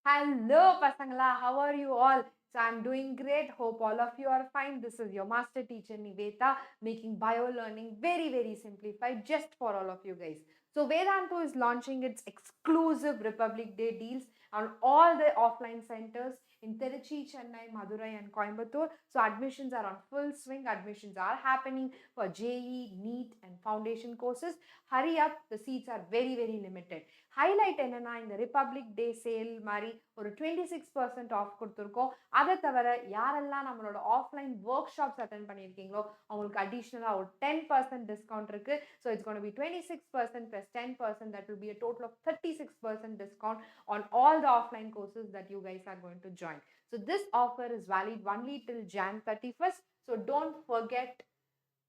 Hello, Pasangla. How are you all? So I'm doing great. Hope all of you are fine. This is your master teacher Nivetha, making bio learning very simplified just for all of you guys. So Vedantu is launching its exclusive Republic Day deals on all the offline centers in Tiruchi, Chennai, Madurai and Coimbatore. So admissions are on full swing. Admissions are happening for JEE, NEET and foundation courses. Hurry up. The seats are very limited. Highlight என்னன்னா இந்த republic டே sale மாதிரி ஒரு 26% of கொடுத்துருக்கோம். அதை தவிர யாரெல்லாம் நம்மளோட offline work shops attend பண்ணியிருக்கீங்களோ அவங்களுக்கு அடிஷ்னலாக ஒரு 10% டிஸ்கவுண்ட் இருக்கு. So it's gonna be 26% plus 10%. That will be a total of 36% discount on all the offline courses that you guys are going to join. So this offer is valid only till Jan 31st. So don't forget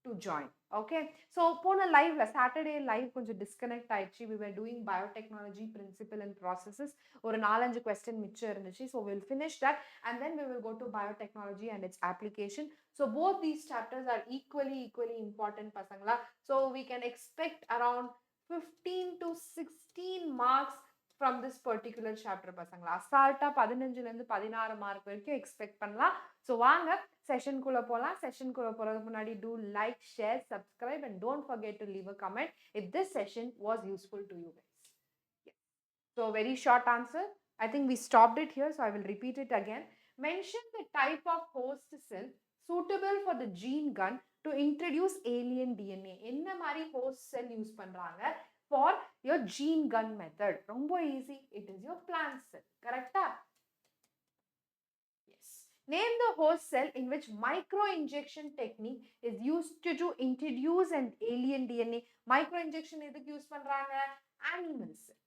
to join. Okay, so pona live la Saturday live konja disconnect aichi. We were doing biotechnology principle and processes or 4-5 question micha irundichi. So we'll finish that and then we will go to biotechnology and its application. So both these chapters are equally important pasangla. So we can expect around 15 to 16 marks from this particular chapter pasangla. Assaulta 15 la irundhu 16 mark varaikku expect pannalam. So vaanga session kulla polam. Session kulla poradhukku munadi do like, share, subscribe and don't forget to leave a comment if this session was useful to you guys. Yeah. So very short answer. I think we stopped it here, so I will repeat it again. Mention the type of host cell suitable for the gene gun to introduce alien DNA. என்ன மாதிரி host cell use பண்றாங்க for your gene gun method? ரொம்ப easy. It is your plant cell. Correct? Yes. Name the host cell in which micro-injection technique is used to introduce an alien DNA. Micro-injection எதுக்கு use பண்றாங்க? Animal cell.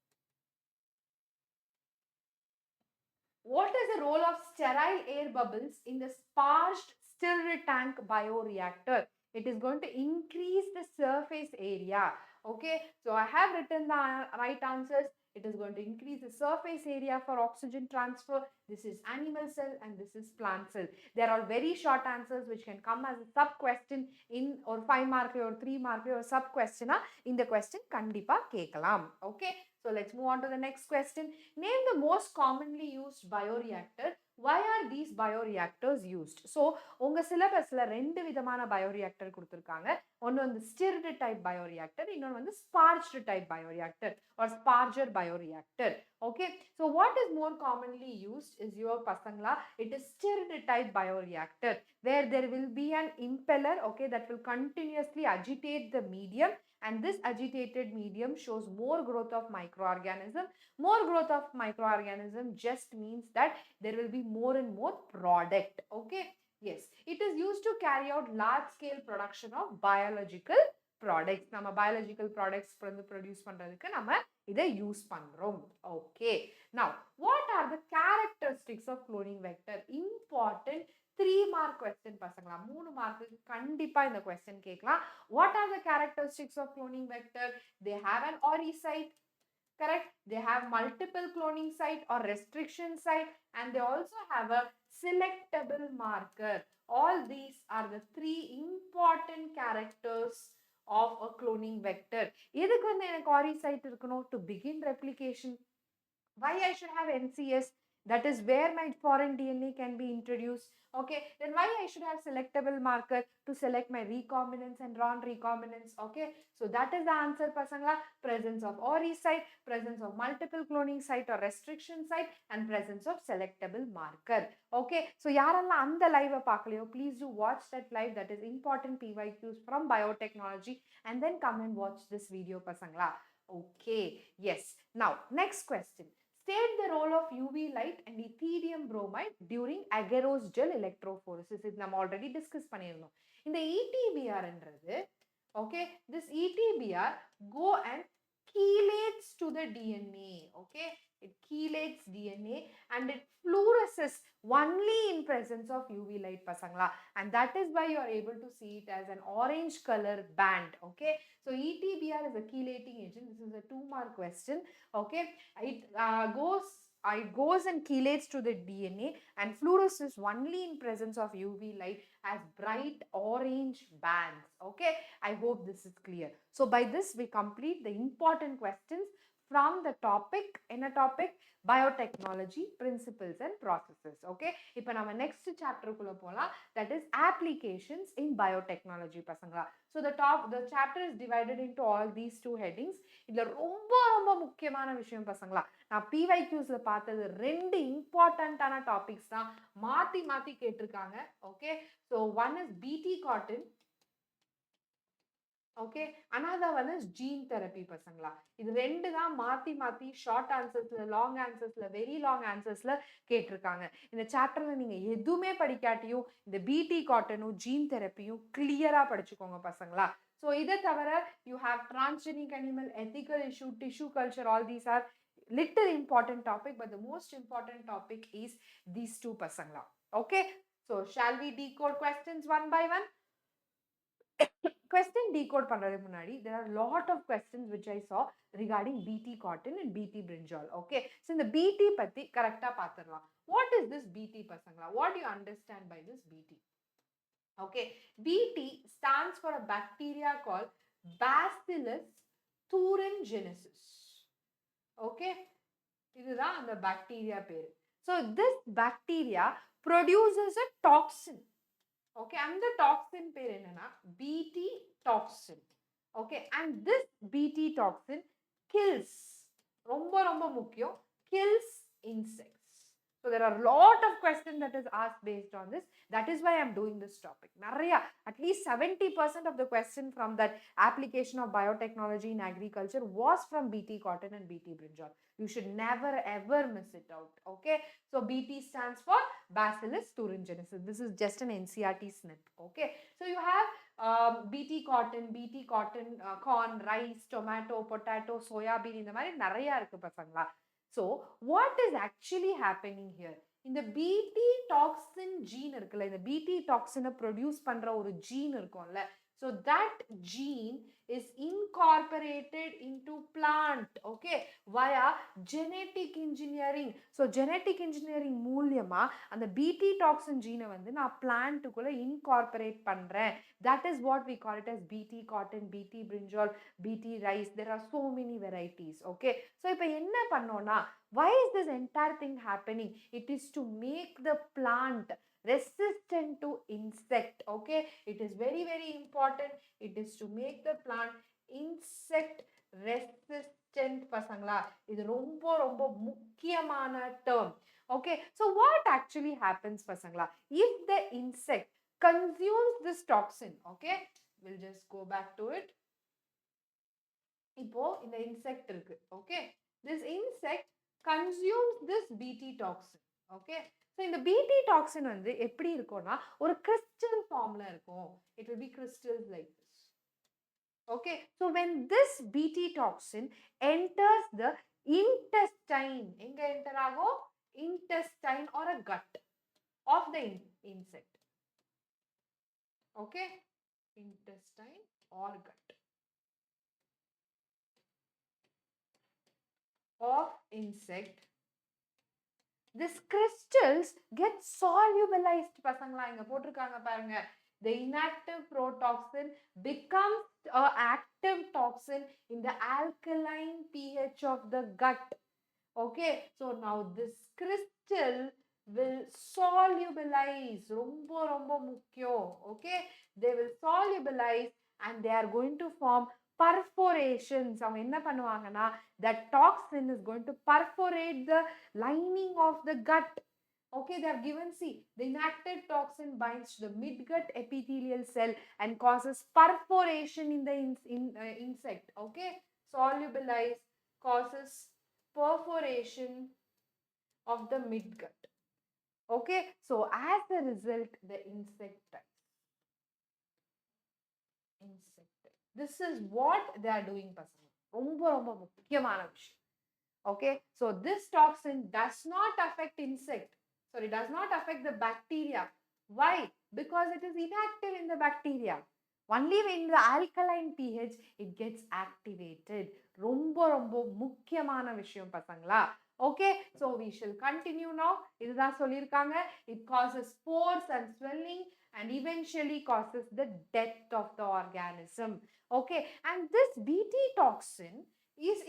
What is the role of sterile air bubbles in the sparged stirred tank bioreactor? It is going to increase the surface area. Okay, so I have written the right answers. It is going to increase the surface area for oxygen transfer. This is animal cell and this is plant cell. There are very short answers which can come as a sub question in or 5 mark or 3 mark or sub question in the question kandipa kekalam. Okay, so let's move on to the next question. Name the most commonly used bioreactor. Why are these bioreactors used? So உங்க சிலபஸ்ல ரெண்டு விதமான bioreactor கொடுத்திருக்காங்க. ஒன்னு வந்து stirred type bioreactor, இன்னொன்னு வந்து sparged type bioreactor or sparger bioreactor. Okay, so what is more commonly used is your pasangla. It is stirred type bioreactor where there will be an impeller, okay, that will continuously agitate the medium, and this agitated medium shows more growth of microorganism. More growth of microorganism just means that there will be more and more product. Okay, yes, it is used to carry out large scale production of biological products. நம்ம biological products produce பண்றதுக்கு நம்ம இதை use பண்றோம். Okay, now what are the characteristics of cloning vector? Important 3 mark question பசங்களா. 3 மார்க்குக்கு கண்டிப்பா இந்த question கேட்கலாம். What are the characteristics of cloning vector? They have an ORI site. Correct? They have multiple cloning site or restriction site, and they also have a selectable marker. All these are the 3 important characters of a cloning vector. எதுக்கு வந்து எனக்கு ORI site இருக்கணும்? To begin replication. Why I should have NCS? That is where my foreign DNA can be introduced. Okay, then why I should have selectable marker? To select my recombinants and non-recombinants. Okay, so that is the answer pasangla. Presence of ORI site, presence of multiple cloning site or restriction site, and presence of selectable marker. Okay, so yaralla and the live paakalayo, please do watch that live. That is important PYQs from biotechnology, and then come and watch this video pasangla. Okay, yes. Now next question. State the role of UV light and ethidium bromide during agarose gel electrophoresis. இது நம்ம already discuss பண்ணிருந்தோம். இந்த ETBR என்றது, okay, this ETBR go and chelates to the DNA. Okay, it chelates DNA and it fluoresces only in presence of UV light pasangla, and that is why you are able to see it as an orange color band. Okay, so ETBR is a chelating agent. This is a 2 mark question. Okay, it goes and chelates to the DNA and fluoresces only in presence of UV light as bright orange bands. Okay, I hope this is clear. So by this we complete the important questions from the topic, என்ன topic? Biotechnology, principles and processes. Okay, இப்போ நம்ம next chapter குள்ள போலாம், that is applications in biotechnology பசங்களா. So the chapter is divided into all these two headings. இதுல ரொம்ப ரொம்ப முக்கியமான விஷயம் பசங்களா, நான் PYQsல பார்த்தது ரெண்டு இம்பார்ட்டன்டான டாபிக்ஸ் தான் மாத்தி மாத்தி கேட்டிருக்காங்க. Okay, so one is BT cotton. Okay, another one is gene therapy பசங்களா. இது ரெண்டு தான் மாத்தி மாத்தி ஷார்ட் ஆன்சர்ஸ்ல, லாங் ஆன்சர்ஸ்ல, வெரி லாங் ஆன்சர்ஸ்ல கேட்டிருக்காங்க. இந்த சாப்டர்ல நீங்க எதுவுமே படிக்காட்டியும் இந்த பிடி காட்டனும் ஜீன் தெரப்பியும் கிளியரா படிச்சுக்கோங்க பசங்களா. ஸோ இதை தவிர you have transgenic animal, ethical issue, tissue culture, all these are little important topic, but the most important topic is these two pasangla. Okay, so shall we decode questions one by one? Question decode பண்றதுக்கு முன்னாடி there are lot of questions which I saw regarding BT cotton and BT brinjal. Okay, so இந்த BT பத்தி கரெக்டா பாத்துறலாம். What is this BT பசங்களா? What do you understand by this BT? Okay, BT stands for a bacteria called Bacillus thuringiensis. Okay, இதுதான் அந்த bacteria பேரு. So this bacteria produces a toxin. Okay, and the toxin பேர் என்னன்னா BT toxin. Okay, and this BT toxin kills, ரொம்ப ரொம்ப முக்கியம், kills insects. So there are a lot of questions that is asked based on this. That is why I am doing this topic. Naraya, at least 70% of the question from that application of biotechnology in agriculture was from BT cotton and BT brinjal. You should never ever miss it out. Okay, so BT stands for Bacillus thuringiensis. This is just an NCERT snip. Okay, so you have BT cotton, corn, rice, tomato, potato, soya bean, இந்த மாதிரி நிறைய இருக்கு பசங்களா. So what is actually happening here? இந்த BT toxin gene இருக்குல்ல, இந்த BT toxin produce பண்ற ஒரு gene இருக்கும்ல, so that gene is incorporated into plant, okay, via genetic engineering. So genetic engineering மூலமா அந்த BT toxin gene வந்து நான் plant குள்ள incorporate பண்றேன். That is what we call it as BT cotton, BT brinjal, BT rice. There are so many varieties. Okay, so இப்போ என்ன பண்ணோம்னா, why is this entire thing happening? It is to make the plant resistant to insect. Okay, it is very very important. It is to make the plant insect resistant பசங்களா. இது ரொம்ப ரொம்ப முக்கியமான term. Okay, so what actually happens பசங்களா, if the insect consumes this toxin? Okay, we'll just go back to it. இப்போ இந்த insect இருக்கு. Okay, this insect consumes this BT toxin. Okay, so இந்த BT toxin வந்து எப்படி இருக்கும்னா ஒரு crystal formல இருக்கும். It will be crystals like this. Okay, so when this BT toxin enters the intestine, எங்க enter ஆகும்? Intestine or a gut of the insect. Okay, intestine or gut of insect, this crystals get solubilized பசங்களா. இங்க போட்டிருக்காங்க பாருங்க, the inactive protoxin becomes an active toxin in the alkaline pH of the gut. Okay, so now this crystal will solubilize. ரொம்ப ரொம்ப முக்கியம். Okay, they will solubilize and they are going to form perforations. அவங்க என்ன பண்ணுவாங்கன்னா, that toxin is going to perforate the lining of the gut. Okay, they have given, see, the inactive toxin binds to the midgut epithelial cell and causes perforation in the insect. Okay, solubilize causes perforation of the midgut. Okay, so as a result, the insect dies. This is what they are doing பசங்க. ரொம்ப ரொம்ப முக்கியமான விஷயம். Okay, so this toxin does not affect insect. Sorry, does not affect the bacteria. Why? Because it is inactive in the bacteria. Only when the alkaline pH it gets activated. ரொம்ப ரொம்ப முக்கியமான விஷயம் பசங்களா. Okay, so we shall continue now. இதுதான் சொல்லியிருக்காங்க. It causes pores and swelling and eventually causes the death of the organism. Okay, and this BT toxin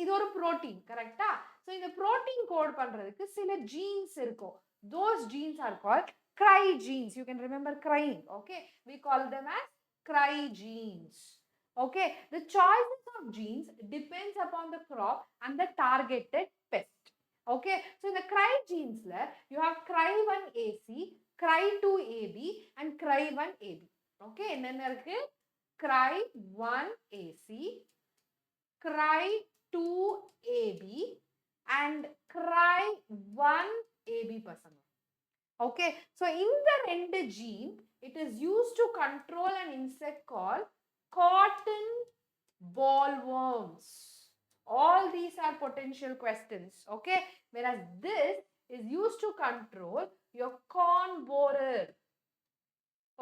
இது ஒரு protein, correctா? So இந்த protein code பண்றதுக்கு சில genes இருக்கும். Those genes are called cry genes. You can remember crying, okay? We call them as cry genes. Okay, the choices of genes depends upon the crop and the targeted pest. Okay, so in the cry genes you have cry1AC, cry2AB and cry1AB. Okay, என்னென்ன இருக்கு? cry1AC, cry2AB and cry1AB பசங்க. Okay, so in the ரெண்டு gene, it is used to control an insect called cotton bollworms. All these are potential questions, okay? Whereas this is used to control your corn borer.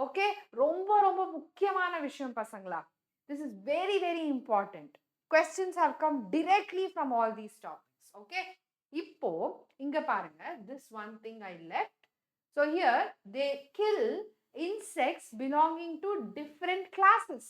Okay, ரொம்ப ரொம்ப முக்கியமான விஷயம் பசங்களா. This is very very important. Questions have come directly from all these topics, okay? இப்போ இங்க பாருங்க, this one thing I left. So here they kill insects belonging to different classes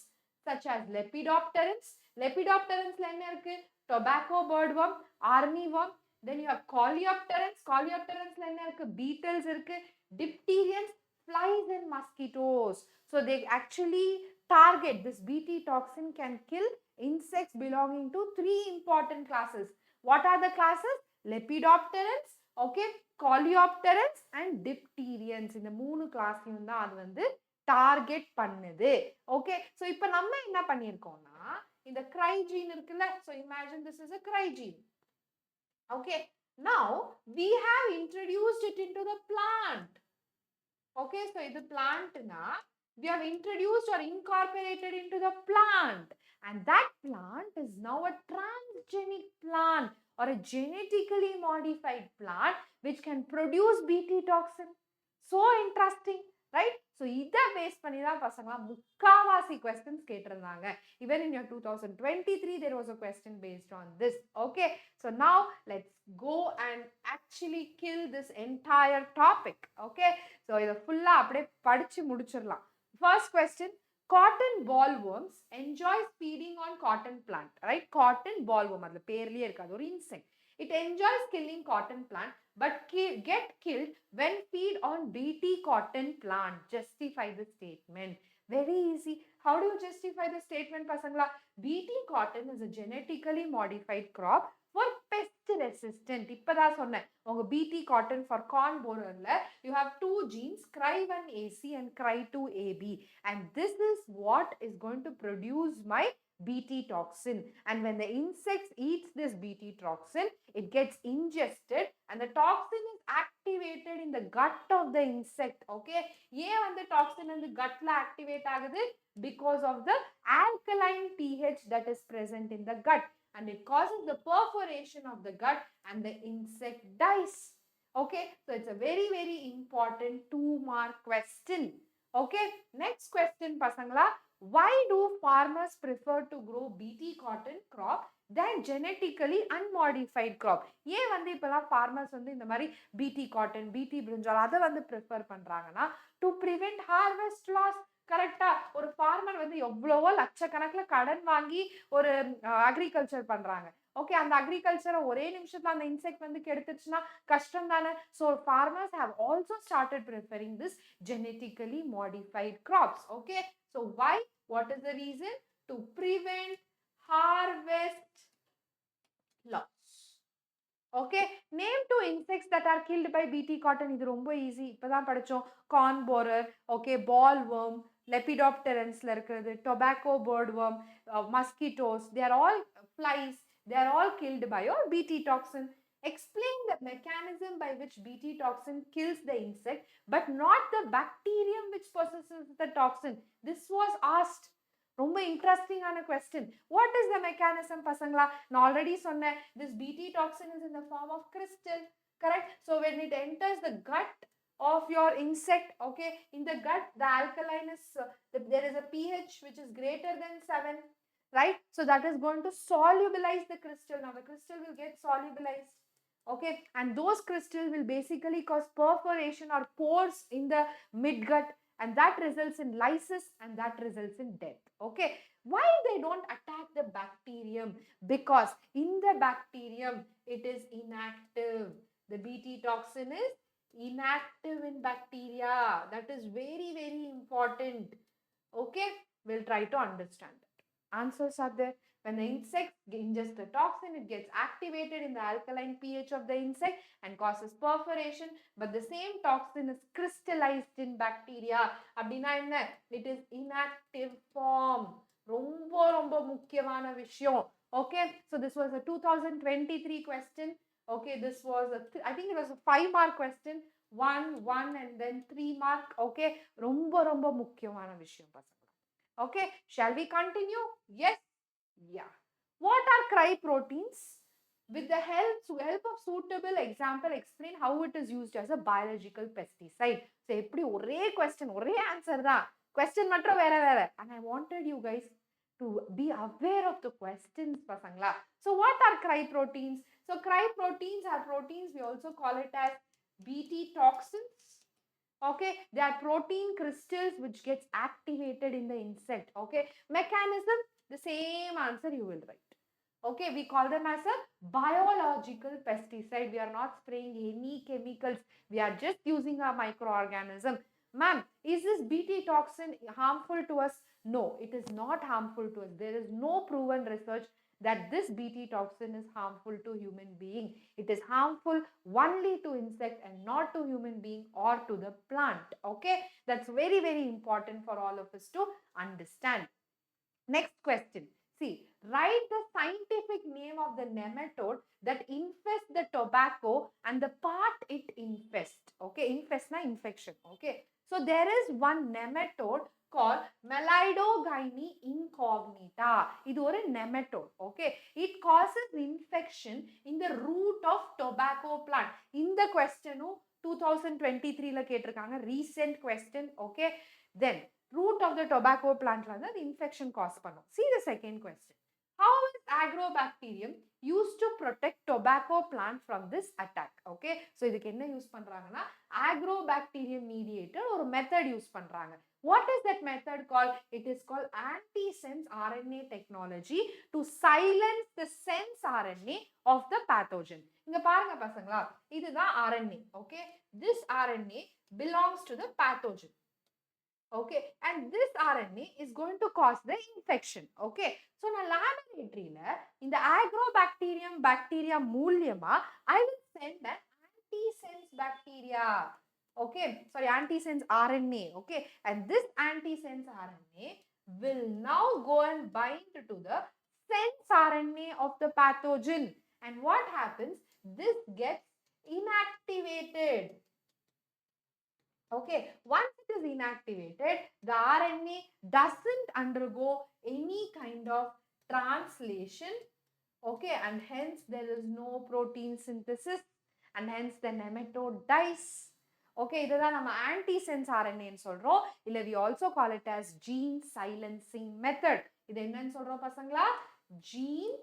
such as Lepidopterans. Lepidopterans la enna irukku? Tobacco birdworm, armyworm. Then you have Coleopterans. Coleopterans la enna irukku? Beetles irukku, Diphterians, flies and mosquitoes. So they actually target, this Bt toxin can kill insects belonging to three important classes. What are the classes? Lepidopterans, okay, Coleopterans and Diphterians. இந்த மூணு கிளாஸையும் தான் அது வந்து target பண்ணுது. Okay, so இப்போ நம்ம என்ன பண்ணியிருக்கோம்னா, இந்த cry gene இருக்குல்ல, so imagine this is a cry gene. Okay, now we have introduced it into the plant. Okay, so இது plantனா we have introduced or incorporated into the plant, and that plant is now a transgenic plant or a genetically modified plant which can produce Bt toxin. So interesting, right? So இத base பண்ணி தான் பசங்களா முக்காவாசி questions கேட்டிருந்தாங்க. Even in your 2023 there was a question based on this. Okay, so now let's go and actually kill this entire topic. Okay, so இத ஃபுல்லா அப்படியே படிச்சு முடிச்சிரலாம். First question, cotton bollworms enjoys feeding on cotton plant, right? Cotton bollworm, அது பேர்லயே இருக்கு, அது ஒரு insect. It enjoys killing cotton plant but get killed when feed on Bt cotton plant. Justify the statement. Very easy. How do you justify the statement pasangla? Bt cotton is a genetically modified crop for pest resistant. இப்பதா சொன்னேன், உங்க Bt cotton for corn borerல you have two genes, cry1AC and cry2AB, and this is what is going to produce my Bt toxin. And when the insects eats this Bt toxin, it gets ingested and the toxin is activated in the gut of the insect. Okay, ஏன் வந்து toxin in the gut la activate ஆகுது? Because of the alkaline pH that is present in the gut, and it causes the perforation of the gut and the insect dies. Okay, so it's a very very important 2-mark question. Okay, next question pasangla, why do farmers prefer to grow Bt cotton crop than genetically unmodified crop? ஏன் வந்து இப்பலாம் farmers வந்து இந்த மாதிரி Bt cotton, Bt brinjal அதை வந்து prefer பண்றாங்கன்னா, to prevent harvest loss. கரெக்டா? ஒரு farmer வந்து எவ்வளவோ லட்சக்கணக்கில் கடன் வாங்கி ஒரு அக்ரிகல்ச்சர் பண்றாங்க. ஓகே, அந்த அக்ரிகல்ச்சரை ஒரே நிமிஷத்துல அந்த இன்செக்ட் வந்து கெடுத்துச்சுன்னா கஷ்டம் தானே. So farmers have also started preferring this genetically modified crops. Okay, so why? What is the reason? To prevent harvest loss. Okay, name two insects that are killed by Bt cotton. இது ரொம்ப easy, இப்பதான் படிச்சோம். corn borer, okay, bollworm, Lepidopterans la இருக்கிறது, tobacco birdworm, mosquitoes, they are all flies, they are all killed by your Bt toxin. Explain the mechanism by which Bt toxin kills the insect but not the bacterium which possesses the toxin. This was asked. ரொம்ப இன்ட்ரெஸ்டிங்கான question. What is the mechanism பசங்களா? நான் already சொன்னேன், this Bt toxin is in the form of crystal, correct? So when it enters the gut of your insect, okay, in the gut the alkaline is there is a pH which is greater than 7, right? So that is going to solubilize the crystal. Now the crystal will get solubilized, okay, and those crystals will basically cause perforation or pores in the midgut, and that results in lysis and that results in death. Okay, Why they don't attack the bacterium? Because in the bacterium, it is inactive. The Bt toxin is inactive in bacteria. That is very, very important. Okay, we'll try to understand that. Answers are there. When the insect ingests the toxin, it gets activated in the alkaline pH of the insect and causes perforation. But the same toxin is crystallized in bacteria. It is inactive form. ரொம்ப முக்கியமான விஷயம். Okay, so this was a 2023 question. Okay, this was I think it was a 5-mark question. 1 and then 3 mark. Okay, ரொம்ப முக்கியமான விஷயம் பசங்க. Okay, shall we continue? Yes. Yeah. What are cry proteins? With the help of suitable example, explain how it is used as a biological pesticide. So எப்படி ஒரே question ஒரே answer தான். Question மட்டும் வேற. And I wanted you guys to be aware of the questions பசங்களா. So what are cry proteins? So cry proteins are proteins, we also call it as Bt toxins. Okay, they are protein crystals which gets activated in the insect. Okay, mechanism, the same answer you will write. Okay, we call them as a biological pesticide. We are not spraying any chemicals. We are just using a microorganism. Ma'am, is this Bt toxin harmful to us? No, it is not harmful to us. There is no proven research that this Bt toxin is harmful to human being. It is harmful only to insect and not to human being or to the plant. Okay, that's very, very important for all of us to understand. Next question. See, write the scientific name of the nematode that infests the tobacco and the part it infests. Okay, infest na infection. Okay, so there is one nematode called 𝐕𝐚𝐚𝐿 இது ஒரு nematode. Okay, it causes infection in the root of tobacco plant. இந்த questionம் 2023ல கேட்டிருக்காங்க, recent question. Okay, then root of the tobacco plant the infection cause பண்ணும். See the second question. How is agrobacterium used to protect tobacco plant from this attack? Okay, so இதுக்கு என்ன use பண்றாங்கன்னா agrobacterium mediated ஒரு method use பண்றாங்க. What is that method called? It is called antisense RNA technology to silence the sense RNA of the pathogen. இங்க பாருங்க பசங்களா, இதுதான் RNA. Okay, this RNA belongs to the pathogen. Okay, and this RNA is going to cause the infection. Okay, so na laboratory la in the agrobacterium bacteria மூலியமா I will send an antisense bacteria. Okay, sorry, antisense RNA. Okay, and this antisense RNA will now go and bind to the sense RNA of the pathogen. And what happens? This gets inactivated. Okay, once it is inactivated, the RNA doesn't undergo any kind of translation. Okay, and hence there is no protein synthesis and hence the nematode dies. Okay, இதுதான் நம்ம antisense RNA ன்னு சொல்றோம். இல்ல we also call it as gene silencing method. இது என்னன்னு சொல்றோம் பசங்களா? Gene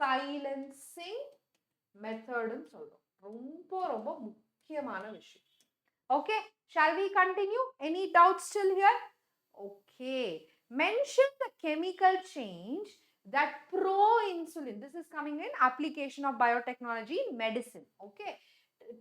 silencing method ன்னு சொல்றோம். ரொம்ப முக்கியமான விஷயம். Okay, shall we continue? Any doubts still here? Okay, mention the chemical change that pro-insulin, this is coming in application of biotechnology in medicine. Okay,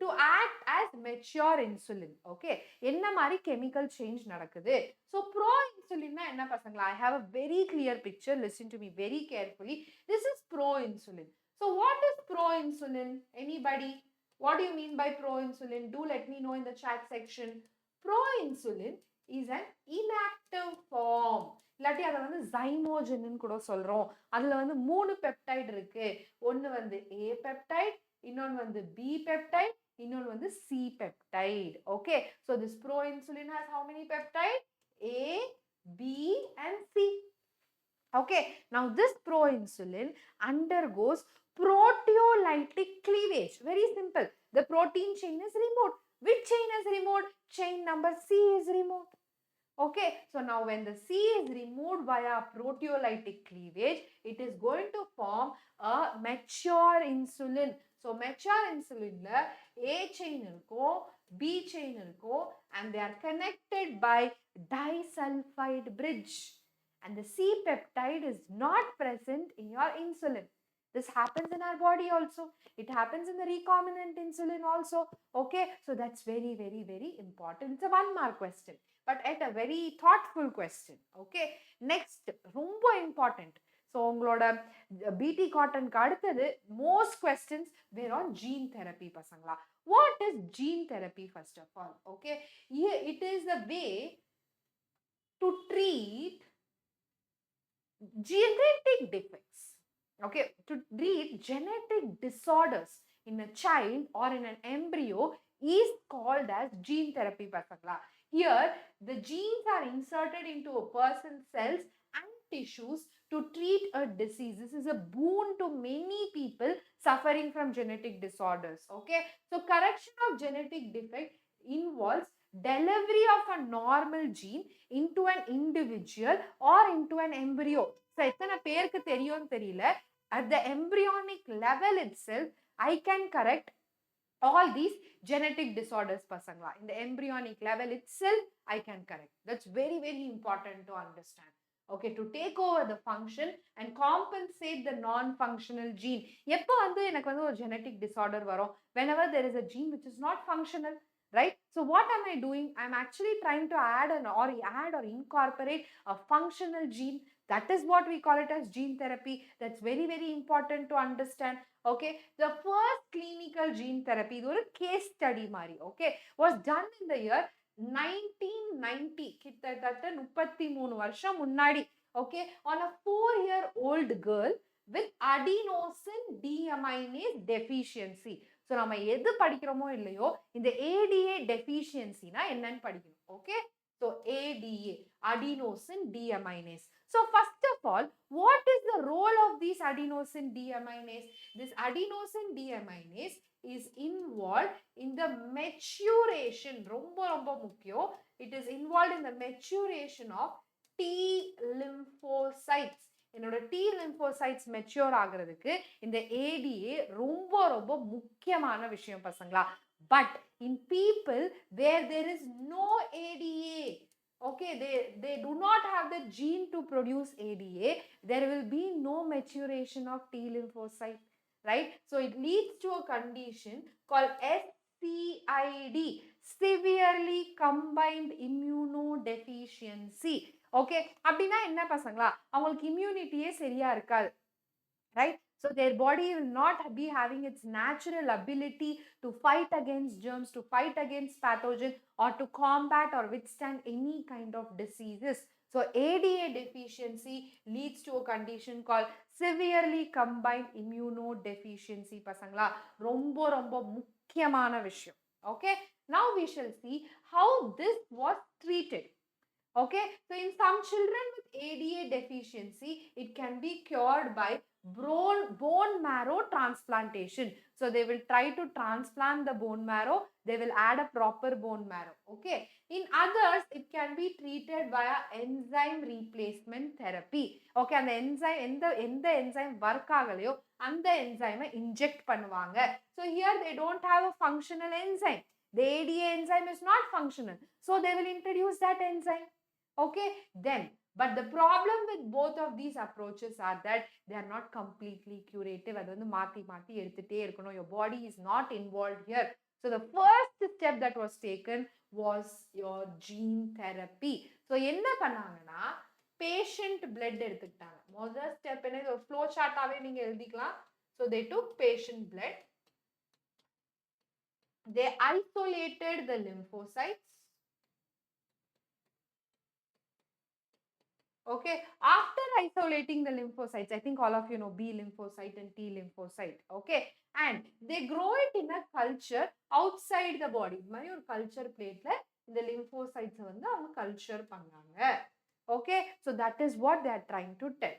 to act as mature insulin. Okay, enna mari chemical change nadakudhu? So pro-insulin na enna pasangala? I have a very clear picture, listen to me very carefully. This is pro-insulin. So what is pro-insulin? Anybody? What do you mean by pro-insulin? Do let me know in the chat section. Pro-insulin is an inactive form. இல்லாட்டி அதை வந்து zymogen கூட சொல்றோம். அதுல வந்து 3 peptide இருக்கு. ஒன்னு வந்து A பெப்டைட், இன்னொன்னு வந்து B பெப்டைட், இன்னொன்னு வந்து C peptide. Okay, so this pro-insulin has how many peptides? A, B and C. Okay, now this pro-insulin undergoes proteolytic cleavage. Very simple. The protein chain is removed. Which chain is removed? Chain number C is removed. Okay, so now when the C is removed via proteolytic cleavage, it is going to form a mature insulin. So mature insulin la A chain irko, B chain irko, and they are connected by disulfide bridge. and the C peptide is not present in your insulin. This happens in our body also. It happens in the recombinant insulin also. Okay, so that's very, very, very important. It's a 1-mark question, but at a very thoughtful question. Okay, next, ரொம்ப important. So, உங்களோட BT cotton அடுத்தது most questions were on gene therapy பசங்களா. What is gene therapy first of all? Okay, here it is a way to treat genetic defects. Okay, to treat genetic disorders in a child or in an embryo is called as gene therapy பசங்களா. Here the genes are inserted into a person's cells and tissues to treat a disease. This is a boon to many people suffering from genetic disorders. Okay, so correction of genetic defect involves delivery of a normal gene into an individual or into an embryo. So எத்தனை பேருக்கு தெரியும் தெரியல, at the embryonic level itself I can correct all these genetic disorders pasangla. In the embryonic level itself I can correct. That's very, very important to understand. Okay, to take over the function and compensate the non-functional gene. எப்போ வந்து எனக்கு வந்து ஒரு genetic disorder வரும்? Whenever there is a gene which is not functional, right? So what am I doing? I'm actually trying to add or incorporate a functional gene. That is what we call it as gene therapy. That's very, very important to understand. Okay, the first clinical gene therapy, இது ஒரு case study மாதிரி, okay, was done in the year 1990, கிட்டத்தட்ட 33 வருஷம் முன்னாடி, okay, on a 4-year-old girl with adenosine deaminase deficiency. So நம்ம எது படிக்கிறோமோ இல்லையோ இந்த ADA deficiency னா என்னன்னு படிக்கணும். Okay, so ADA, adenosine deaminase. So first of all, what is the role of this adenosine deaminase? This adenosine deaminase is involved in the maturation. ரொம்ப ரொம்ப முக்கியம். It is involved in the maturation of T lymphocytes. என்னோட T lymphocytes mature ஆகிறதுக்கு இந்த ADA ரொம்ப ரொம்ப முக்கியமான விஷயம் பசங்களா. But in people where there is no ADA, okay, they do not have the gene to produce ADA, there will be no maturation of T lymphocyte, right? So it leads to a condition called SCID, severely combined immunodeficiency. Okay, அப்படின்னா என்ன பசங்களா, அவங்களுக்கு இம்யூனிட்டியே சரியா இருக்காது, right? So their body will not be having its natural ability to fight against germs, to fight against pathogens, or to combat or withstand any kind of diseases. So ADA deficiency leads to a condition called severely combined immunodeficiency பசங்களா. ரொம்ப ரொம்ப முக்கியமான விஷயம். Okay, now we shall see how this was treated. Okay, so in some children with ADA deficiency, it can be cured by bone marrow transplantation. So they will try to transplant the bone marrow, they will add a proper bone marrow. Okay, in others it can be treated via enzyme replacement therapy. Okay, and the enzyme எந்த enzyme work ஆகலையோ அந்த enzyme inject பண்ணுவாங்க. So here they don't have a functional enzyme, the ADA enzyme is not functional, so they will introduce that enzyme. Okay, then, but the problem with both of these approaches are that they are not completely curative. அது வந்து மாத்தி எடுத்துட்டே இருக்கணும். Your body is not involved here. So the first step that was taken was your gene therapy. So என்ன பண்ணாங்கன்னா, patient blood எடுத்துக்கிட்டாங்க. முதல் step என்ன, ஒரு flow chart ஆவே நீங்க எழுதிக்கலாம். So they took patient blood, they isolated the lymphocytes. Okay, after isolating the lymphocytes, I think all of you know B lymphocyte and T lymphocyte. Okay, and they grow it in a culture outside the body. மாதிரி ஒரு culture plateல இந்த lymphocytes வந்து அவங்க culture பண்ணாங்க. Okay, so that is what they are trying to tell.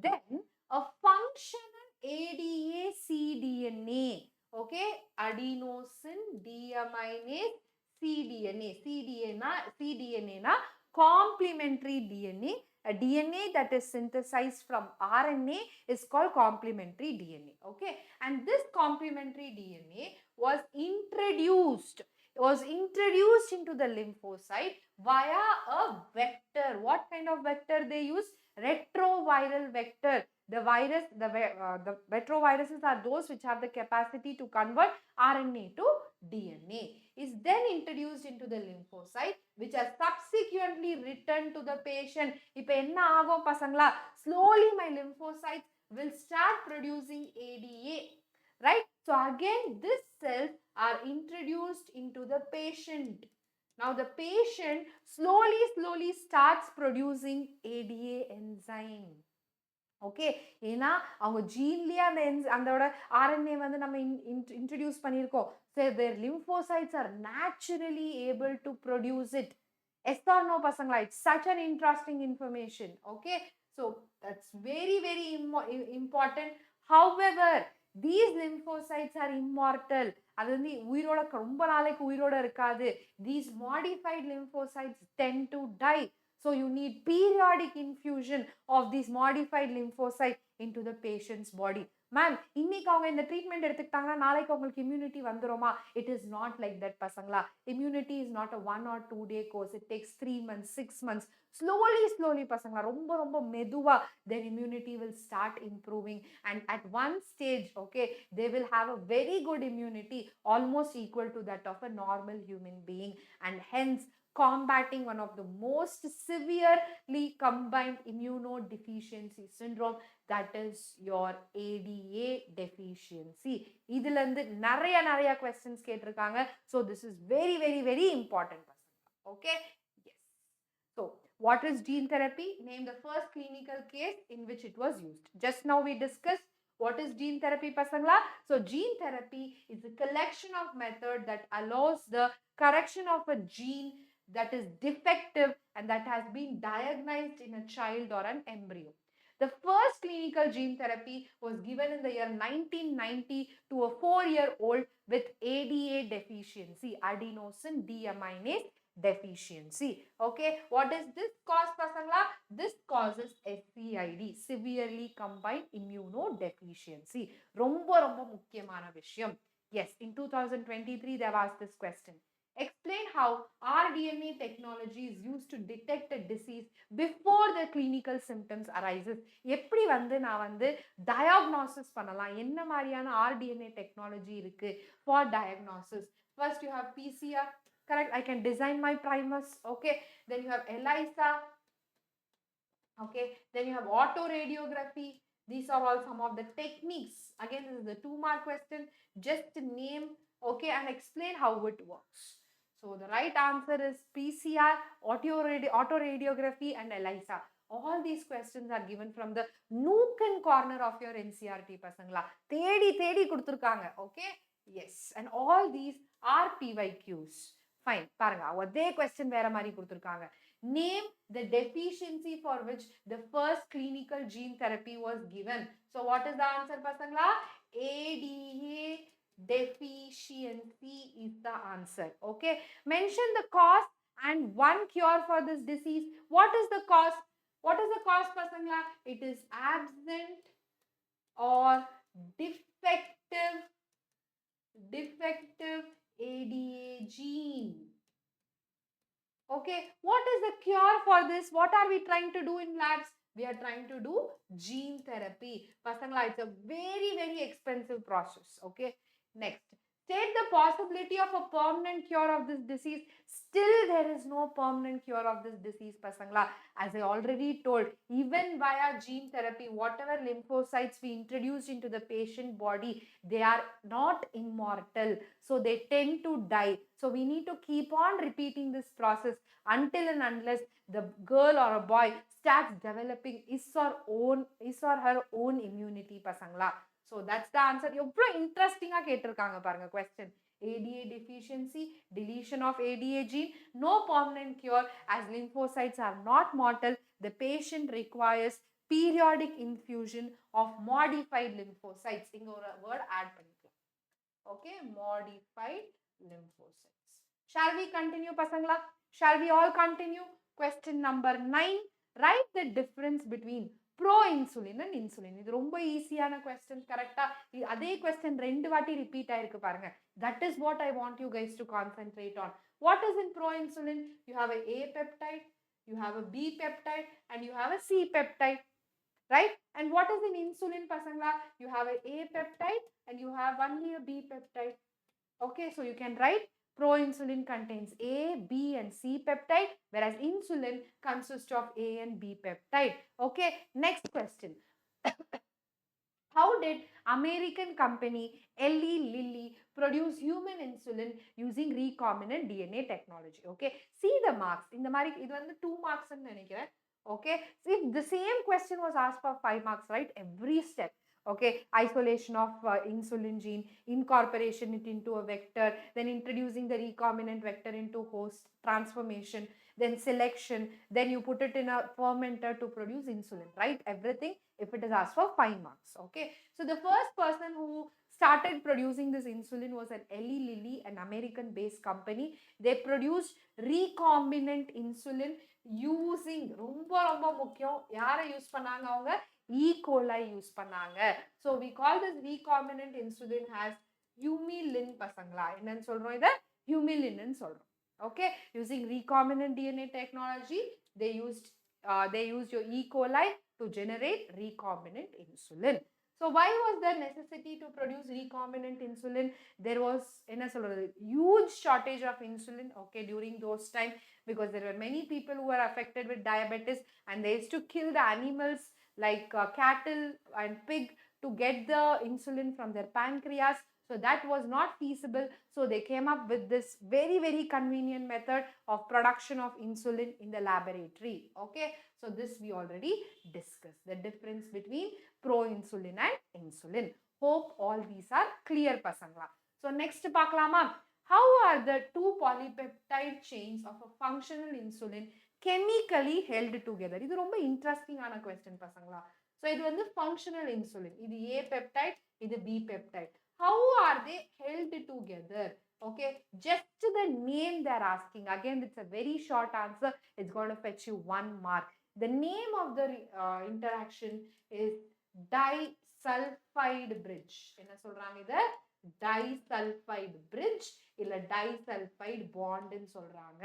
Then a functional ADA cDNA. Okay, adenosine deaminase cDNA. cDNA na complementary DNA. A DNA that is synthesized from RNA is called complementary DNA. Okay, and this complementary DNA was introduced into the lymphocyte via a vector. What kind of vector they use? retroviral vector. The retroviruses are those which have the capacity to convert RNA to DNA, is then introduced into the lymphocyte, which are subsequently returned to the patient. இப்போ என்ன ஆகும் பசங்களா? Slowly my lymphocytes will start producing ADA, right? So again, these cells are introduced into the patient. Now the patient slowly starts producing ADA enzyme. Okay, ஏன்னா அவங்க ஜீன்லயே அதோட RNA வந்து நம்ம introduce பண்ணியிருக்கோம். So their lymphocytes are naturally able to produce it. Yes or no பசங்களா? It's such an interesting information. Okay, so that's very important. However, these lymphocytes are immortal. அது வந்து உயிரோட ரொம்ப நாளைக்கு உயிரோட இருக்காது. These modified lymphocytes tend to die. So you need periodic infusion of these modified lymphocytes into the patient's body. Ma'am, இன்னைக்கு அவங்க இந்த ட்ரீட்மெண்ட் எடுத்துக்கிட்டாங்கன்னா நாளைக்கு உங்களுக்கு இம்யூனிட்டி வந்துருமா? It is not like that பசங்களா. Immunity is not a 1 or 2 day course. It takes 3 months, 6 months. Slowly பசங்களா, ரொம்ப மெதுவா their immunity will start improving, and at one stage, okay, they will have a very good immunity, almost equal to that of a normal human being, and hence combating one of the most severely combined immunodeficiency syndrome, that is your ADA deficiency. இதுல இருந்து நிறைய questions கேட்டிருக்காங்க. So this is very important. Okay, yes. So what is gene therapy? Name the first clinical case in which it was used. Just now we discussed what is gene therapy pasangla. So gene therapy is a collection of method that allows the correction of a gene that is defective and that has been diagnosed in a child or an embryo. The first clinical gene therapy was given in the year 1990 to a 4-year-old with ADA deficiency, adenosine deaminase deficiency. Okay, what is this cause pasangla? This causes SCID, severely combined immunodeficiency. ரொம்ப முக்கியமான விஷயம். Yes, in 2023 they have asked this question. Explain how rDNA technology is used to detect a disease before the clinical symptoms arises. எப்படி வந்து நான் வந்து diagnosis பண்ணலாம்? என்ன மாதிரியான rDNA technology இருக்கு for diagnosis? First you have PCR, correct? I can design my primers. Okay, then you have ELISA. Okay, then you have autoradiography. These are all some of the techniques. Again, this is the 2-mark question. Just name, okay, and explain how it works. So the right answer is PCR, autoradiography, and ELISA. All these questions are given from the nook and corner of your NCERT pasangla. தேடி கொடுத்திருக்காங்க. Okay, yes, and all these are PYQs. Fine, பாருங்க, அதே question வேற மாதிரி கொடுத்திருக்காங்க. Name the deficiency for which the first clinical gene therapy was given. So what is the answer pasangla? ADA deficiency is the answer. Okay, mention the cause and one cure for this disease. What is the cause? What is the cause pasangla? It is absent or defective ADA gene. Okay, what is the cure for this? What are we trying to do in labs? We are trying to do gene therapy. Pasangla, it's a very expensive process. Okay, next, state the possibility of a permanent cure of this disease. Still there is no permanent cure of this disease pasangla. As I already told, even via gene therapy, whatever lymphocytes we introduced into the patient body, they are not immortal, so they tend to die. So we need to keep on repeating this process until and unless the girl or a boy starts developing his or her own immunity pasangla. So that's the answer. எவ்வளோ இன்ட்ரெஸ்டிங்கா கேட்டிருக்காங்க பாருங்க question. ADA deficiency, deletion of ADA gene, no permanent cure as lymphocytes are not mortal. The patient requires periodic infusion of modified lymphocytes. இங்க ஒரு word add பண்ணிக்கலாம். Okay, modified lymphocytes. Shall we continue pasangla? Shall we all continue? Question number 9. Write the difference between pro-insulin and insulin. இது ரொம்ப ஈஸியான question, கரெக்டா? அதே question 2 வாட்டி repeat ஆயிருக்கு பாருங்க. That is what I want you guys to concentrate on. What is in pro-insulin? You have a A peptide, you have a B peptide, and you have a C peptide, right? And what is in insulin, pasangla? You have a A peptide and you have only a B peptide. Okay, so you can write proinsulin contains A, B and C peptide, whereas insulin consists of A and B peptide. Okay, next question. How did American company Eli Lilly produce human insulin using recombinant DNA technology? Okay, see the marks. In the mari, this is 2 marks. Okay, see, the same question was asked for 5 marks, right? Every step. Okay, isolation of insulin gene, incorporation it into a vector, then introducing the recombinant vector into host, transformation, then selection, then you put it in a fermenter to produce insulin, right? Everything if it is asked for 5 marks. Okay, so the first person who started producing this insulin was an Eli Lilly, an American based company. They produced recombinant insulin using ரொம்ப ரொம்ப முக்கியம் யாரை use பண்ணாங்க அவங்க E. coli use பண்ணாங்க. So we call this recombinant insulin as humulin பசங்களா என்னன்னு சொல்றோம் இத humulin ன்னு சொல்றோம். Okay, using recombinant DNA technology they used your E. coli to generate recombinant insulin. So why was there necessity to produce recombinant insulin? There was a huge shortage of insulin, okay, during those time, because there were many people who were affected with diabetes and they used to kill the animals like cattle and pig to get the insulin from their pancreas. So that was not feasible. So they came up with this very, very convenient method of production of insulin in the laboratory. Okay, so this we already discussed, the difference between proinsulin and insulin. Hope all these are clear, pasangla. So next paakalama, how are the 2 polypeptide chains of a functional insulin chemically held together? இது ரொம்ப interesting ஆன question, pasangla. So இது வந்து functional insulin, இது A peptide, இது B peptide. How are they held together? Okay, just the name they are asking. Again, it's a very short answer. It's going to fetch you 1 mark. The name of the interaction is disulfide bridge. என்ன சொல்றாங்க இத? Disulfide bridge இல்ல disulfide bond ன்னு சொல்றாங்க.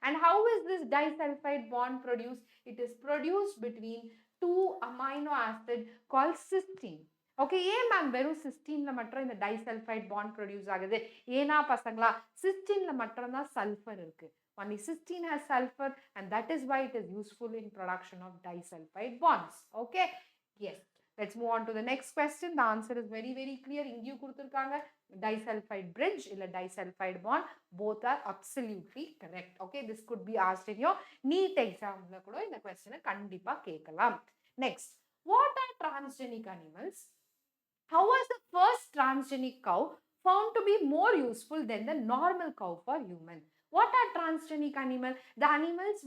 And how is this disulfide bond produced? It is produced between 2 amino acid called cysteine. Okay, ஏன் ma'am வெறும் சிஸ்டீன்ல மட்டும் இந்த டைசல்ஃபைட் பாண்ட் ப்ரொடியூஸ் ஆகுது? ஏனா பசங்களா சிஸ்டீன்ல மட்டும் தான் சல்ஃபர் இருக்கு. Only cysteine has sulfur and that is why it is useful in production of disulfide bonds. Okay, yes. Let's move on to the next question. The answer is very, very clear. இங்கேயும் கொடுத்திருக்காங்க disulfide bridge இல்ல disulfide bond. Both are absolutely correct. Okay, this could be asked in your NEET examல கூட இந்த question கண்டிப்பா கேட்கலாம். Next, what are transgenic animals? How was the first transgenic cow found to be more useful than the normal cow for human? What are transgenic animals? The animals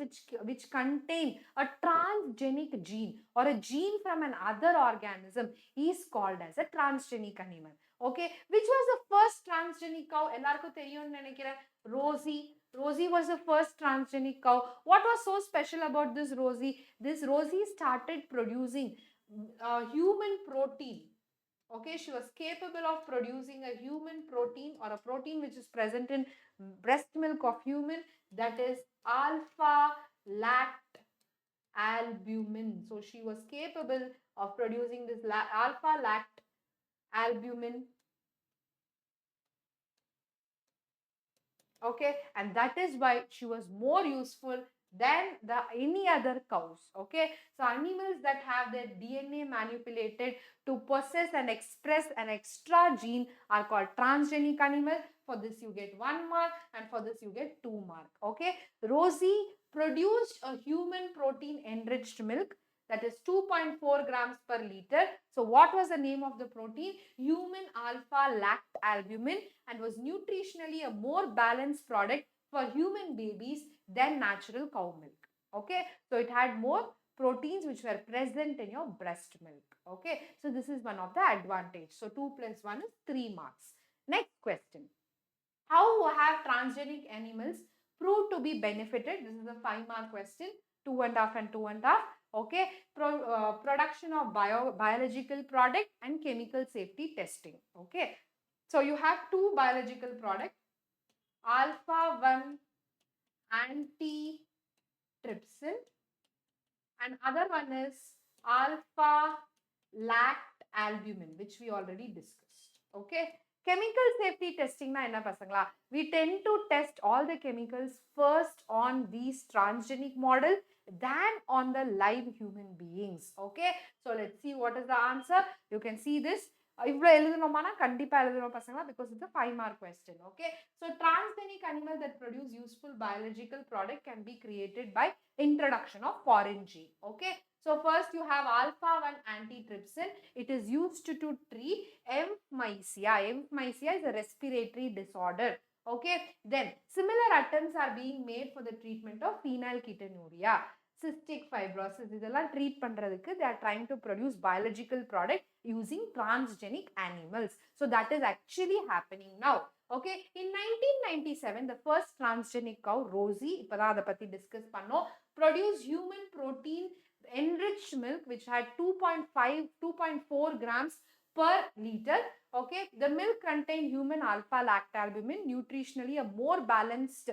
which contain a transgenic gene or a gene from an other organism is called as a transgenic animal. Okay, which was the first transgenic cow? எல்லாருக்கும் தெரியும்னு நினைக்கிறேன். Rosie was the first transgenic cow. What was so special about this Rosie? This Rosie started producing human protein. Okay, she was capable of producing a human protein or a protein which is present in breast milk of human, that is alpha lactalbumin. So she was capable of producing this alpha lactalbumin. Okay, and that is why she was more useful than any other cows. Okay, so animals that have their DNA manipulated to possess and express an extra gene are called transgenic animal. For this you get 1 mark and for this you get 2 mark. Okay, Rosie produced a human protein enriched milk, that is 2.4 grams per liter. So what was the name of the protein? Human alpha lactalbumin, and was nutritionally a more balanced product for human babies than natural cow milk. Okay, so it had more proteins which were present in your breast milk. Okay, so this is one of the advantage. So 2 plus 1 is 3 marks. Next question. How have transgenic animals proved to be benefited? This is a 5 mark question. 2.5 and 2.5. Okay, production of biological product and chemical safety testing. Okay, so you have 2 biological products, alpha 1 anti trypsin, and other one is alpha lactalbumin, which we already discussed. Okay. Chemical safety testing na enna pasangla? We tend to test all the chemicals first on these transgenic model than on the live human beings. Okay. So let's see what is the answer. You can see this. இவ்வளோ எழுதணுமானா கண்டிப்பாக எழுதணும் பசங்களா, because it's a 5-mark question. Okay. So transgenic animal that produce useful biological product can be created by introduction of foreign gene. Okay. So first you have alpha-1 antitrypsin. It is used to treat 𝐕𝐚𝐴. 𝐕𝐚𝐴 is a respiratory disorder. Okay. Then similar attempts are being made for the treatment of phenylketonuria, cystic fibrosis. இதெல்லாம் treat பண்றதுக்கு they are trying to produce biological product using transgenic animals. So that is actually happening now. Okay. In 1997, the first transgenic cow, Rosie, இப்பதான் அதை பத்தி discuss பண்ணோம், produced human protein enriched milk which had 2.4 grams per liter. Okay. The milk contained human alpha lactalbumin, nutritionally a more balanced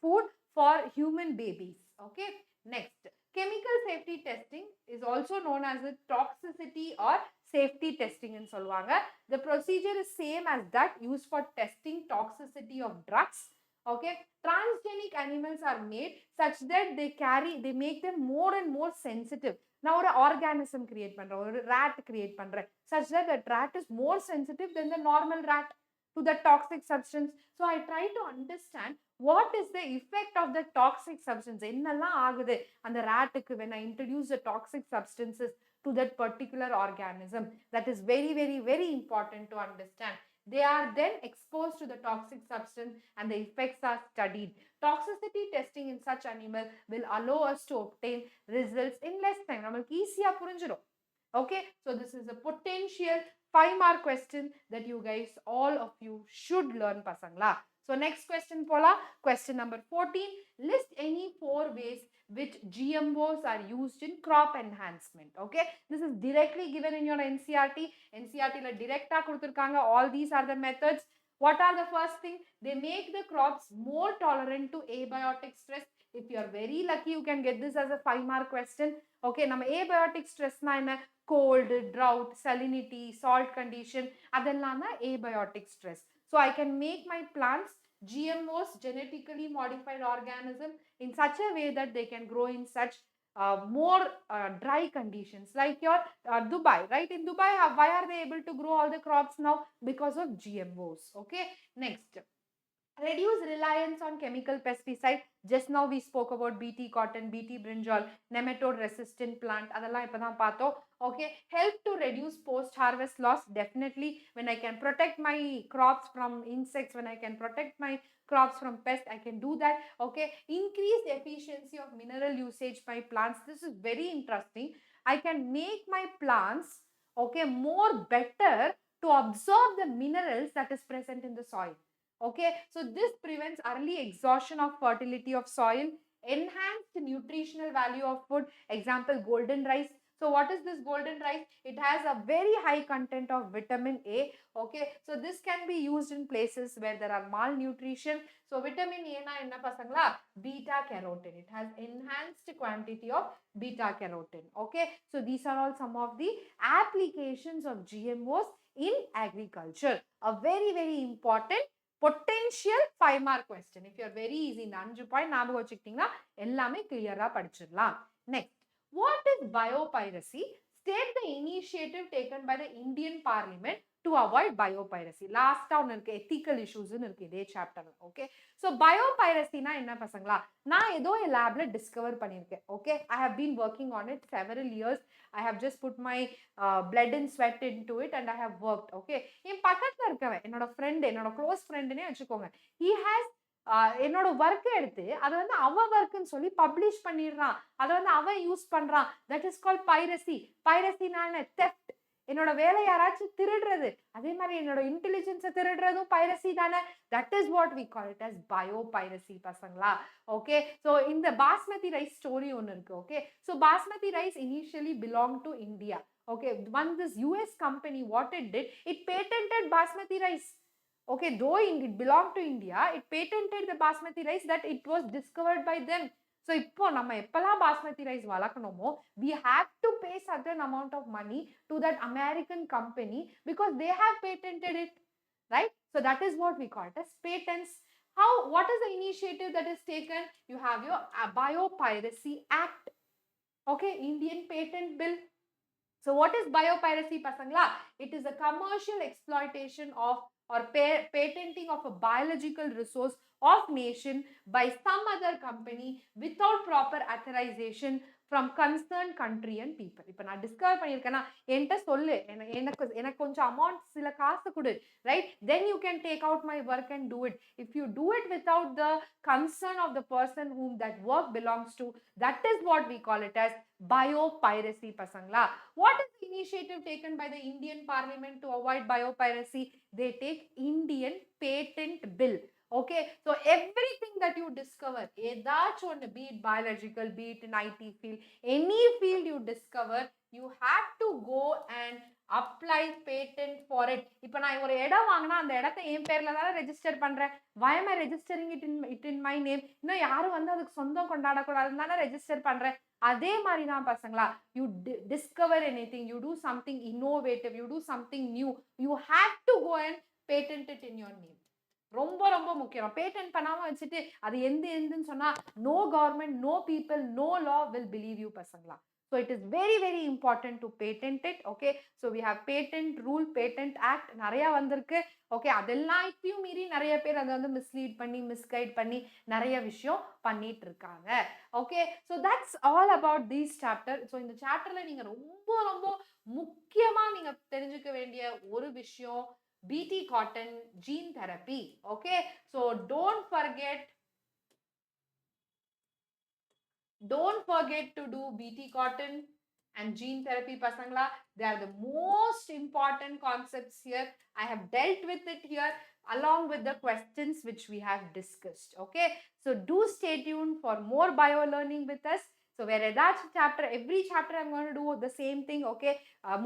food for human babies. Okay. Next, chemical safety testing is also known as the toxicity or safety testing in solvaanga. The procedure is same as that used for testing toxicity of drugs. Okay. Transgenic animals are made such that they make them more and more sensitive. Now ஒரு organism create பண்றேன், ஒரு rat create பண்றேன், such that that rat is more sensitive than the normal rat to the toxic substance. So I try to understand what is the effect of the toxic substance. என்னெல்லாம் ஆகுது அந்த ratக்கு when I introduce the toxic substances to that particular organism. That is very, very, very important to understand. They are then exposed to the toxic substance and the effects are studied. Toxicity testing in such animal will allow us to obtain results in less time. நமக்கு ஈஸியா புரிஞ்சிடும். Okay, so this is a potential 5-mark question that you guys, all of you should learn pasangla. So next question pola, question number 14, list any 4 ways which GMOs are used in crop enhancement. Okay, this is directly given in your NCERT. NCERT la direct ah kuduthirukanga. All these are the methods. What are the first thing? They make the crops more tolerant to abiotic stress. If you are very lucky, you can get this as a 5-mark question. Okay, நம்ம abiotic stress na enna? Cold, drought, salinity, salt condition, அதெல்லாம் தான் abiotic stress. So I can make my plants GMOs, genetically modified organism, in such a way that they can grow in such more dry conditions, like your Dubai, right? In Dubai, why are they able to grow all the crops now? Because of GMOs. Okay. Next, reduce reliance on chemical pesticide. Just now we spoke about BT cotton, BT brinjal, nematode resistant plant. அதெல்லாம் இப்பதான் பார்த்தோம். Okay, help to reduce post harvest loss. Definitely, when I can protect my crops from insects, when I can protect my crops from pests, I can do that. Okay, increase the efficiency of mineral usage by plants. This is very interesting. I can make my plants, okay, more better to absorb the minerals that is present in the soil. Okay, so this prevents early exhaustion of fertility of soil, enhanced nutritional value of food. Example, golden rice. So what is this golden rice? It has a very high content of vitamin A. Okay, so this can be used in places where there are malnutrition. So vitamin A na enna pasangla? Beta carotene. It has enhanced quantity of beta carotene. Okay, so these are all some of the applications of GMOs in agriculture. A very, very important potential 5-mark question. If you are very easy, இந்த 5 point ஞாபகம் வச்சுக்கிட்டீங்கன்னா எல்லாமே கிளியரா படிச்சிடலாம். Next, what is biopiracy? State the initiative taken by the Indian Parliament to avoid biopiracy. Last ஒன்று இருக்கு, ethical issues இருக்கு இதே chapter. Okay, so biopiracyனா என்ன பசங்களா? நான் ஏதோ என் லேப்ல டிஸ்கவர் பண்ணியிருக்கேன். Okay, I have been working on it several years. I have just put my blood and sweat into it and I have worked. Okay, என் பக்கத்துல இருக்கவன் என்னோட ஃப்ரெண்ட், என்னோட க்ளோஸ் ஃப்ரெண்டுனே வச்சுக்கோங்க. He has என்னோட ஒர்க்கை எடுத்து அதை வந்து அவன் ஒர்க்குன்னு சொல்லி பப்ளிஷ் பண்ணிடுறான், அதை வந்து அவன் யூஸ் பண்றான். That is called piracy. பைரசினான தெஃப்ட், என்னோட வேலை யாராச்சும் திருடுறது. அதே மாதிரி என்னோட இன்டெலிஜென்ஸை திருடுறதும் பைரசி தானே. That is what we call it as biopiracy பசங்களா. ஓகே, ஸோ இந்த பாஸ்மதி ரைஸ் ஸ்டோரி ஒன்று இருக்கு. Okay, so basmati rice initially belong to India. Okay, once this US company, what it did, it patented basmati rice. Okay, though it belonged to India, it patented the basmati rice that it was discovered by them. So இப்போ நம்ம எப்பலாம் basmati rice வளர்க்கணுமோ we have to pay certain amount of money to that American company because they have patented it, right? So that is what we call it as patents. What is the initiative that is taken? You have your Biopiracy Act, okay, Indian Patent Bill. So what is biopiracy, pasangla? It is a commercial exploitation of or patenting of a biological resource of nation by some other company without proper authorization from concerned country and people. இப்போ நான் discover பண்ணியிருக்கேன்னா என்கிட்ட சொல்லு, எனக்கு கொஞ்சம் amount சில காசு கொடு, right? Then you can take out my work and do it. If you do it without the concern of the person whom that work belongs to, that is what we call it as biopiracy, pasangla. What is the initiative taken by the Indian Parliament to avoid biopiracy? They take Indian Patent Bill. Okay, so everything that you discover, be it biological, be it in IT field, any field you discover, you have to go and apply patent for it. இப்போ நான் ஒரு இடம் வாங்கினா அந்த இடத்தை என் பேர்ல தானே register பண்றேன். Why am I registering it in my name? இன்னும் யாரும் வந்து அதுக்கு சொந்தம் கொண்டாடக்கூடாதுன்னு தானே ரெஜிஸ்டர் பண்றேன். அதே மாதிரி தான் பசங்களா, you discover anything, you do something innovative, you do something new, you have to go and patent it in your name. ரொம்ப ரொம்ப முக்கியம். பேட்டன்ட் பண்ணாம வச்சுட்டு அது எந்துன்னு சொன்னா no government, no people, no law will believe you, பசங்களா. So it is very very important to patent it. Okay, so we have patent rule, patent act, நிறைய வந்திருக்கு. Okay, அதெல்லாம் இப்பயும் மீறி நிறைய பேர் அதை வந்து மிஸ்லீட் பண்ணி மிஸ்கைட் பண்ணி நிறைய விஷயம் பண்ணிட்டு இருக்காங்க. Okay, so that's all about this chapter. So இந்த சாப்டர்ல நீங்க ரொம்ப ரொம்ப முக்கியமா நீங்க தெரிஞ்சுக்க வேண்டிய ஒரு விஷயம் BT cotton gene therapy. Okay, so don't forget to do BT cotton and gene therapy, pasangla. They are the most important concepts here. I have dealt with it here along with the questions which we have discussed. Okay, so do stay tuned for more bio learning with us. So where chapter, every chapter I'm going to do the same thing. Okay,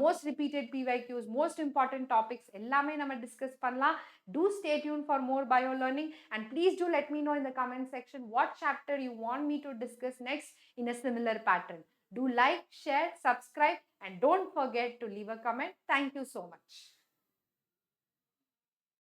most repeated PYQs, most important topics ellame nama discuss pannalam. Do stay tuned for more bio learning, and please do let me know in the comment section what chapter you want me to discuss next in a similar pattern. Do like, share, subscribe, and don't forget to leave a comment. Thank you so much.